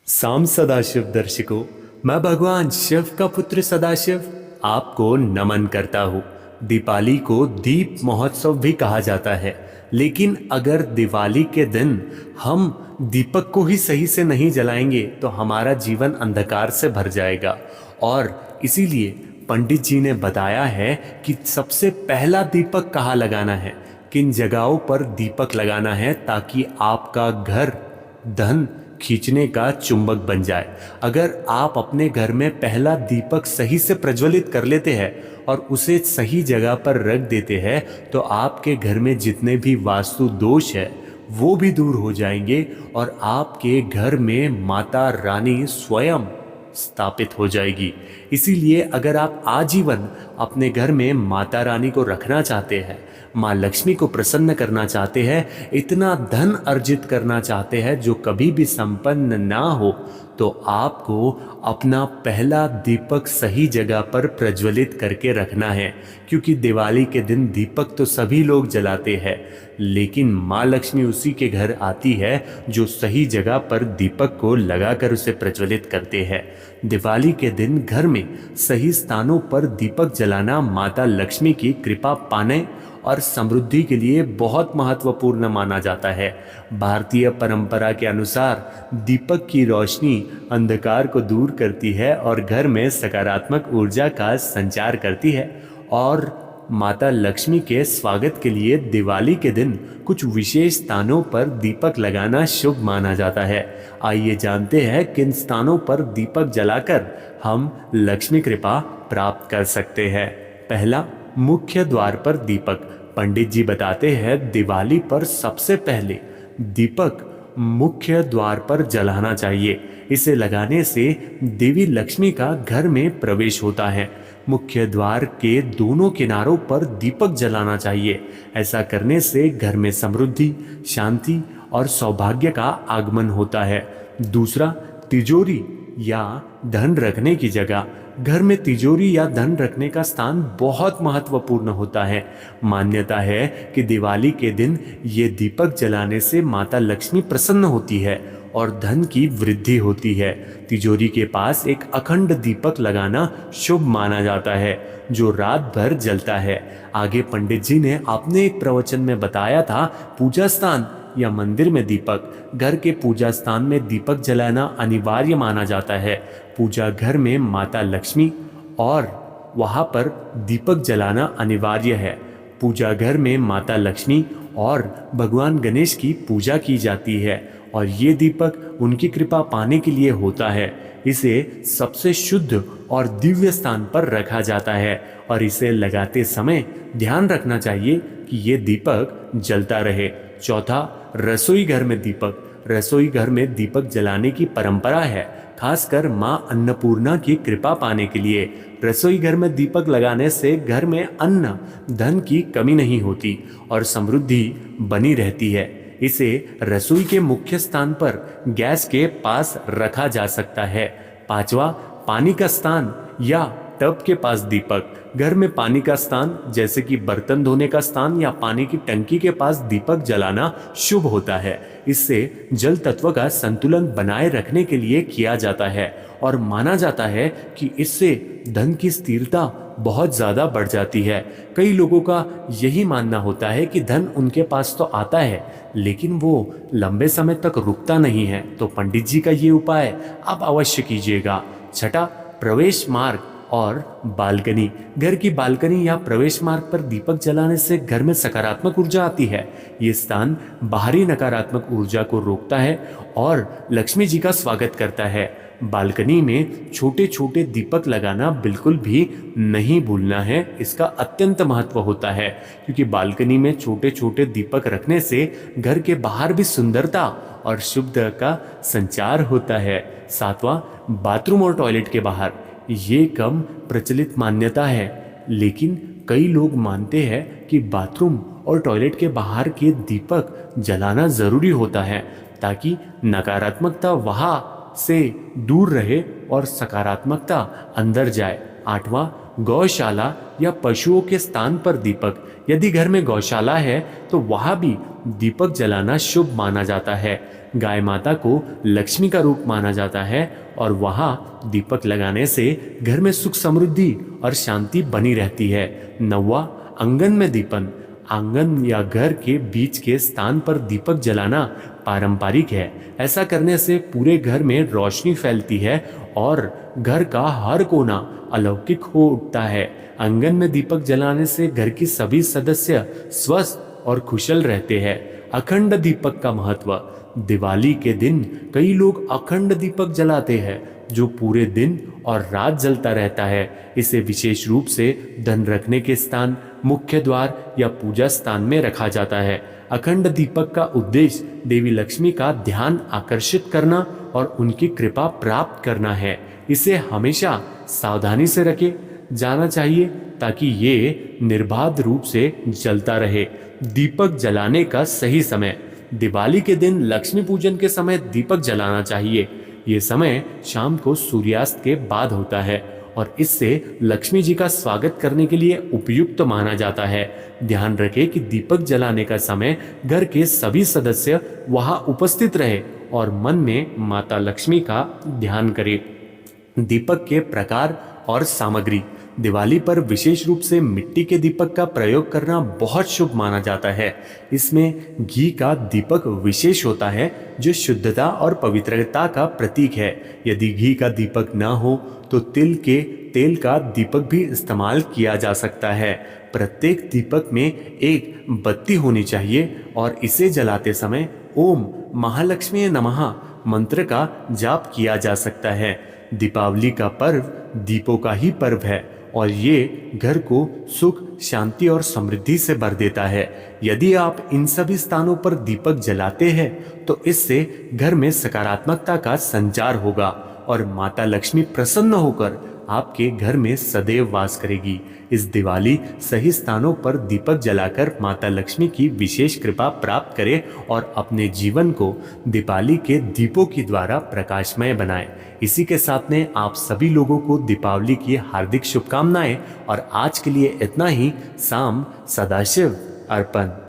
साम सदाशिव दर्शकों, मैं भगवान शिव का पुत्र सदाशिव आपको नमन करता हूँ। दीपावली को दीप महोत्सव भी कहा जाता है, लेकिन अगर दिवाली के दिन हम दीपक को ही सही से नहीं जलाएंगे तो हमारा जीवन अंधकार से भर जाएगा। और इसीलिए पंडित जी ने बताया है कि सबसे पहला दीपक कहाँ लगाना है, किन जगहों पर दीपक लगाना है, ताकि आपका घर धन खींचने का चुंबक बन जाए। अगर आप अपने घर में पहला दीपक सही से प्रज्वलित कर लेते हैं और उसे सही जगह पर रख देते हैं तो आपके घर में जितने भी वास्तु दोष है वो भी दूर हो जाएंगे और आपके घर में माता रानी स्वयं स्थापित हो जाएगी। इसीलिए अगर आप आजीवन अपने घर में माता रानी को रखना चाहते हैं, माँ लक्ष्मी को प्रसन्न करना चाहते हैं, इतना धन अर्जित करना चाहते हैं जो कभी भी संपन्न ना हो, तो आपको अपना पहला दीपक सही जगह पर प्रज्वलित करके रखना है। क्योंकि दिवाली के दिन दीपक तो सभी लोग जलाते हैं, लेकिन माँ लक्ष्मी उसी के घर आती है जो सही जगह पर दीपक को लगाकर उसे प्रज्वलित करते हैं। दिवाली के दिन घर में सही स्थानों पर दीपक जलाना माता लक्ष्मी की कृपा पाने और समृद्धि के लिए बहुत महत्वपूर्ण माना जाता है। भारतीय परंपरा के अनुसार दीपक की रोशनी अंधकार को दूर करती है और घर में सकारात्मक ऊर्जा का संचार करती है। और माता लक्ष्मी के स्वागत के लिए दिवाली के दिन कुछ विशेष स्थानों पर दीपक लगाना शुभ माना जाता है। आइए जानते हैं किन स्थानों पर दीपक जलाकर हम लक्ष्मी कृपा प्राप्त कर सकते हैं। पहला, मुख्य द्वार पर दीपक। पंडित जी बताते हैं दिवाली पर सबसे पहले दीपक मुख्य द्वार पर जलाना चाहिए। इसे लगाने से देवी लक्ष्मी का घर में प्रवेश होता है। मुख्य द्वार के दोनों किनारों पर दीपक जलाना चाहिए। ऐसा करने से घर में समृद्धि, शांति और सौभाग्य का आगमन होता है। दूसरा, तिजोरी या धन रखने की जगह। घर में तिजोरी या धन रखने का स्थान बहुत महत्वपूर्ण होता है। मान्यता है कि दिवाली के दिन ये दीपक जलाने से माता लक्ष्मी प्रसन्न होती है और धन की वृद्धि होती है। तिजोरी के पास एक अखंड दीपक लगाना शुभ माना जाता है जो रात भर जलता है। आगे पंडित जी ने अपने एक प्रवचन में बताया था, पूजा स्थान या मंदिर में दीपक। घर के पूजा स्थान में दीपक जलाना अनिवार्य माना जाता है। पूजा घर में माता लक्ष्मी और वहां पर दीपक जलाना अनिवार्य है। पूजा घर में माता लक्ष्मी और भगवान गणेश की पूजा की जाती है और ये दीपक उनकी कृपा पाने के लिए होता है। इसे सबसे शुद्ध और दिव्य स्थान पर रखा जाता है और इसे लगाते समय ध्यान रखना चाहिए कि ये दीपक जलता रहे। चौथा, रसोई घर में दीपक। रसोई घर में दीपक जलाने की परंपरा है, खासकर माँ अन्नपूर्णा की कृपा पाने के लिए। रसोई घर में दीपक लगाने से घर में अन्न धन की कमी नहीं होती और समृद्धि बनी रहती है। इसे रसोई के मुख्य स्थान पर गैस के पास रखा जा सकता है। पांचवा, पानी का स्थान या टब के पास दीपक। घर में पानी का स्थान जैसे कि बर्तन धोने का स्थान या पानी की टंकी के पास दीपक जलाना शुभ होता है। इससे जल तत्व का संतुलन बनाए रखने के लिए किया जाता है और माना जाता है कि इससे धन की स्थिरता बहुत ज्यादा बढ़ जाती है। कई लोगों का यही मानना होता है कि धन उनके पास तो आता है लेकिन वो लंबे समय तक रुकता नहीं है, तो पंडित जी का ये उपाय आप अवश्य कीजिएगा। छठा, प्रवेश मार्ग और बालकनी। घर की बालकनी या प्रवेश मार्ग पर दीपक जलाने से घर में सकारात्मक ऊर्जा आती है। ये स्थान बाहरी नकारात्मक ऊर्जा को रोकता है और लक्ष्मी जी का स्वागत करता है। बालकनी में छोटे छोटे दीपक लगाना बिल्कुल भी नहीं भूलना है। इसका अत्यंत महत्व होता है क्योंकि बालकनी में छोटे छोटे दीपक रखने से घर के बाहर भी सुंदरता और शुभता का संचार होता है। सातवां, बाथरूम और टॉयलेट के बाहर। ये कम प्रचलित मान्यता है, लेकिन कई लोग मानते हैं कि बाथरूम और टॉयलेट के बाहर के दीपक जलाना जरूरी होता है ताकि नकारात्मकता वहां से दूर रहे और सकारात्मकता अंदर जाए। आठवां, गौशाला या पशुओं के स्थान पर दीपक। यदि घर में गौशाला है तो वहां भी दीपक जलाना शुभ माना जाता है। गाय माता को लक्ष्मी का रूप माना जाता है और वहाँ दीपक लगाने से घर में सुख समृद्धि और शांति बनी रहती है। 9वां, आंगन में दीपन। आंगन या घर के बीच के स्थान पर दीपक जलाना पारंपरिक है। ऐसा करने से पूरे घर में रोशनी फैलती है और घर का हर कोना अलौकिक हो उठता है। आंगन में दीपक जलाने से घर की सभी सदस्य स्वस्थ और कुशल रहते हैं। अखंड दीपक का महत्व। दिवाली के दिन कई लोग अखंड दीपक जलाते हैं जो पूरे दिन और रात जलता रहता है। इसे विशेष रूप से धन रखने के स्थान, मुख्य द्वार या पूजा स्थान में रखा जाता है। अखंड दीपक का उद्देश्य देवी लक्ष्मी का ध्यान आकर्षित करना और उनकी कृपा प्राप्त करना है। इसे हमेशा सावधानी से रखे जाना चाहिए ताकि ये निर्बाध रूप से जलता रहे। दीपक जलाने का सही समय। दिवाली के दिन लक्ष्मी पूजन के समय दीपक जलाना चाहिए। ये समय शाम को सूर्यास्त के बाद होता है और इससे लक्ष्मी जी का स्वागत करने के लिए उपयुक्त माना जाता है। ध्यान रखें कि दीपक जलाने का समय घर के सभी सदस्य वहां उपस्थित रहे और मन में माता लक्ष्मी का ध्यान करें। दीपक के प्रकार और सामग्री। दिवाली पर विशेष रूप से मिट्टी के दीपक का प्रयोग करना बहुत शुभ माना जाता है। इसमें घी का दीपक विशेष होता है जो शुद्धता और पवित्रता का प्रतीक है। यदि घी का दीपक न हो तो तिल के तेल का दीपक भी इस्तेमाल किया जा सकता है। प्रत्येक दीपक में एक बत्ती होनी चाहिए और इसे जलाते समय ओम महालक्ष्मी नमः मंत्र का जाप किया जा सकता है। दीपावली का पर्व दीपों का ही पर्व है और ये घर को सुख, शांति और समृद्धि से भर देता है। यदि आप इन सभी स्थानों पर दीपक जलाते हैं तो इससे घर में सकारात्मकता का संचार होगा और माता लक्ष्मी प्रसन्न होकर आपके घर में सदैव वास करेगी। इस दिवाली सही स्थानों पर दीपक जलाकर माता लक्ष्मी की विशेष कृपा प्राप्त करें और अपने जीवन को दीपावली के दीपों के द्वारा प्रकाशमय बनाएं। इसी के साथ में आप सभी लोगों को दीपावली की हार्दिक शुभकामनाएं और आज के लिए इतना ही। साम सदाशिव अर्पण।